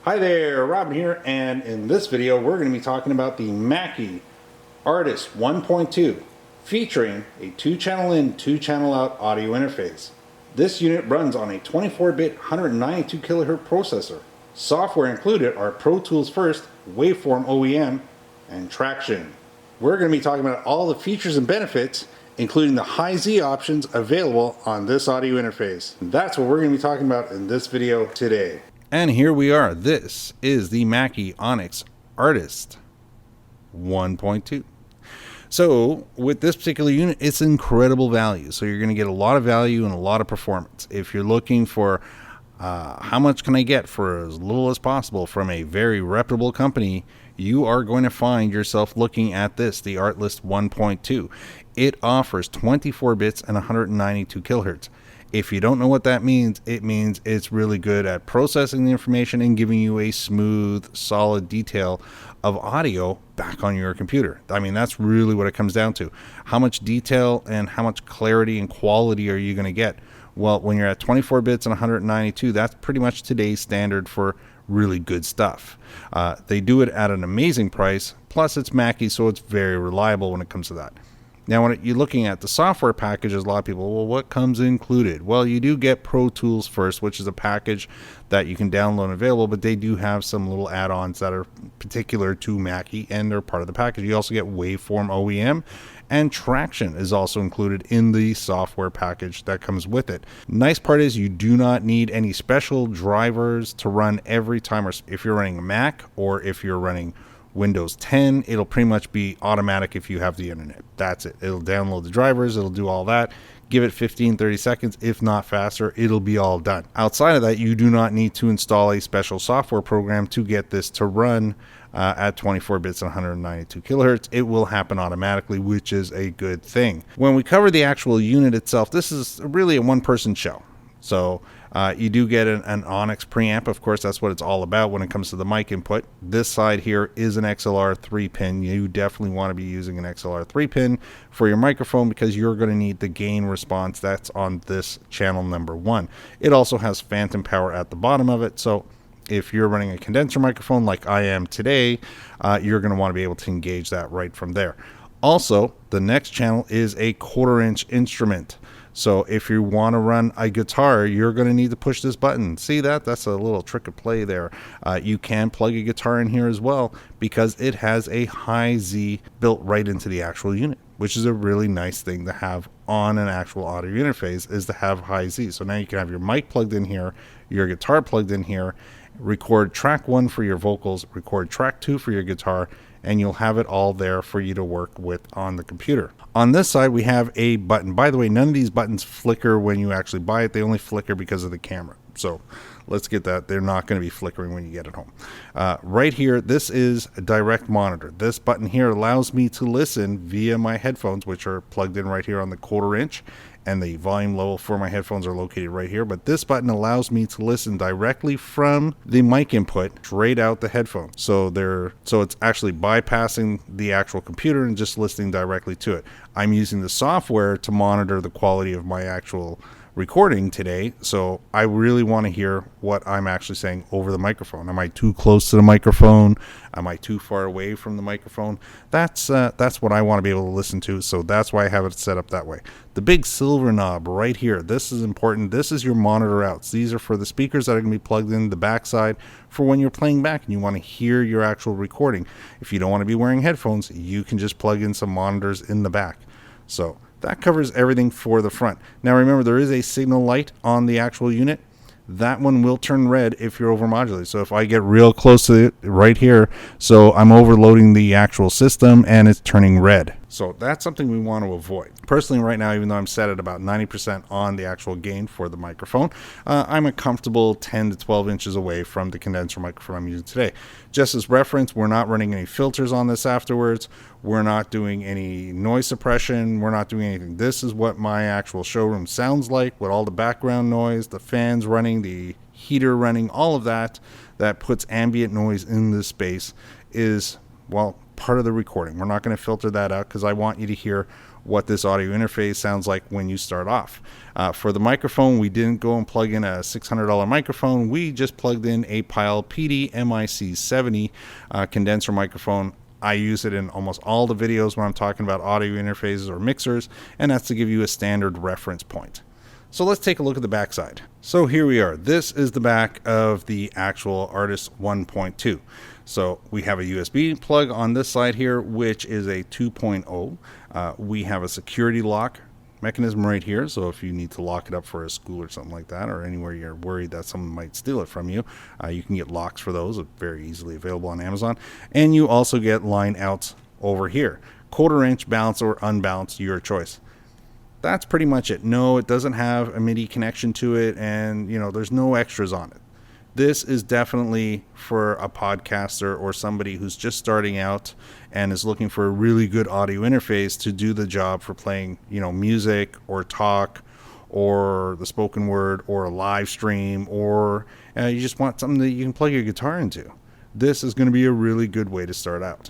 Hi there, Robin here, and in this video we're going to be talking about the Mackie Artist 1.2 featuring a 2-channel in, 2-channel out audio interface. This unit runs on a 24-bit 192 kHz processor. Software included are Pro Tools First, Waveform OEM, and Traction. We're going to be talking about all the features and benefits, including the high Z options available on this audio interface. And that's what we're going to be talking about in this video today. And here we are. This is the Mackie ONYX Artist 1.2. So with this particular unit, it's incredible value. So you're going to get a lot of value and a lot of performance. If you're looking for how much can I get for as little as possible from a very reputable company, you are going to find yourself looking at this, the Artlist 1.2. It offers 24 bits and 192 kilohertz. If you don't know what that means, it means it's really good at processing the information and giving you a smooth, solid detail of audio back on your computer. I mean, that's really what it comes down to. How much detail and how much clarity and quality are you going to get? Well, when you're at 24 bits and 192, that's pretty much today's standard for really good stuff. They do it at an amazing price, plus it's Mackie, so it's very reliable when it comes to that. Now, when you're looking at the software packages, a lot of people, well, what comes included? Well, you do get Pro Tools First, which is a package that you can download and available, but they do have some little add-ons that are particular to Mackie and they're part of the package. You also get Waveform OEM, and Traction is also included in the software package that comes with it. Nice part is you do not need any special drivers to run every time, or if you're running a Mac or if you're running Windows 10, it'll pretty much be automatic if you have the internet. That's it. It'll download the drivers, it'll do all that. Give it 15-30 seconds, if not faster, it'll be all done. Outside of that, you do not need to install a special software program to get this to run at 24 bits and 192 kilohertz. It will happen automatically, which is a good thing. When we cover the actual unit itself, this is really a one-person show. So you do get an Onyx preamp. Of course, that's what it's all about when it comes to the mic input. This side here is an XLR 3-pin. You definitely want to be using an XLR 3-pin for your microphone because you're going to need the gain response that's on this channel number 1. It also has phantom power at the bottom of it. So if you're running a condenser microphone like I am today, you're going to want to be able to engage that right from there. Also, the next channel is a 1/4-inch instrument. So if you want to run a guitar, you're going to need to push this button. See that? That's a little trick of play there. You can plug a guitar in here as well because it has a high Z built right into the actual unit, which is a really nice thing to have on an actual audio interface, is to have high Z. So now you can have your mic plugged in here, your guitar plugged in here, record track 1 for your vocals, record track 2 for your guitar, and you'll have it all there for you to work with on the computer. On this side, we have a button. By the way, none of these buttons flicker when you actually buy it. They only flicker because of the camera. So let's get that. They're not going to be flickering when you get it home. Right here, this is a direct monitor. This button here allows me to listen via my headphones, which are plugged in right here on the 1/4-inch. And the volume level for my headphones are located right here. But this button allows me to listen directly from the mic input straight out the headphones. So it's actually bypassing the actual computer and just listening directly to it. I'm using the software to monitor the quality of my actual recording today, so I really want to hear what I'm actually saying over the microphone. Am I too close to the microphone? Am I too far away from the microphone? That's what I want to be able to listen to, so that's why I have it set up that way. The big silver knob right here, this is important. This is your monitor outs. These are for the speakers that are going to be plugged in the backside for when you're playing back and you want to hear your actual recording. If you don't want to be wearing headphones, you can just plug in some monitors in the back. So that covers everything for the front. Now remember, there is a signal light on the actual unit. That one will turn red if you're overmodulated. So if I get real close to it right here, so I'm overloading the actual system and it's turning red. So that's something we want to avoid. Personally, right now, even though I'm set at about 90% on the actual gain for the microphone, I'm a comfortable 10 to 12 inches away from the condenser microphone I'm using today. Just as reference, we're not running any filters on this afterwards. We're not doing any noise suppression. We're not doing anything. This is what my actual showroom sounds like with all the background noise, the fans running, the heater running, all of that puts ambient noise in this space is, well, part of the recording. We're not going to filter that out because I want you to hear what this audio interface sounds like when you start off. For the microphone, we didn't go and plug in a $600 microphone. We just plugged in a Pyle PD MIC70 condenser microphone. I use it in almost all the videos when I'm talking about audio interfaces or mixers, and that's to give you a standard reference point. So let's take a look at the back side. So here we are. This is the back of the actual Artist 1.2. So we have a USB plug on this side here, which is a 2.0. We have a security lock mechanism right here, so if you need to lock it up for a school or something like that, or anywhere you're worried that someone might steal it from you, you can get locks for those. Very easily available on Amazon. And you also get line outs over here, 1/4 inch balance or unbalanced, your choice. That's pretty much it. No, it doesn't have a MIDI connection to it, and there's no extras on it. This is definitely for a podcaster or somebody who's just starting out and is looking for a really good audio interface to do the job for playing, music or talk or the spoken word or a live stream, or you just want something that you can plug your guitar into. This is going to be a really good way to start out.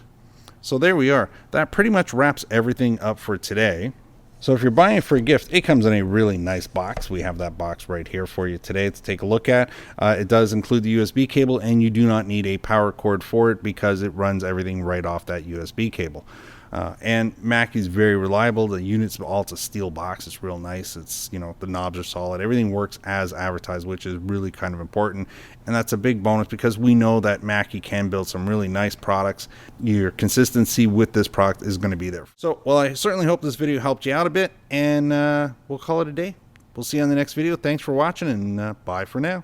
So there we are. That pretty much wraps everything up for today. So if you're buying it for a gift, it comes in a really nice box. We have that box right here for you today to take a look at. It does include the USB cable, and you do not need a power cord for it because it runs everything right off that USB cable. And Mackie is very reliable. The unit's all a steel box. It's real nice. It's, the knobs are solid. Everything works as advertised, which is really kind of important. And that's a big bonus because we know that Mackie can build some really nice products. Your consistency with this product is going to be there. So, well, I certainly hope this video helped you out a bit, and we'll call it a day. We'll see you on the next video. Thanks for watching, and bye for now.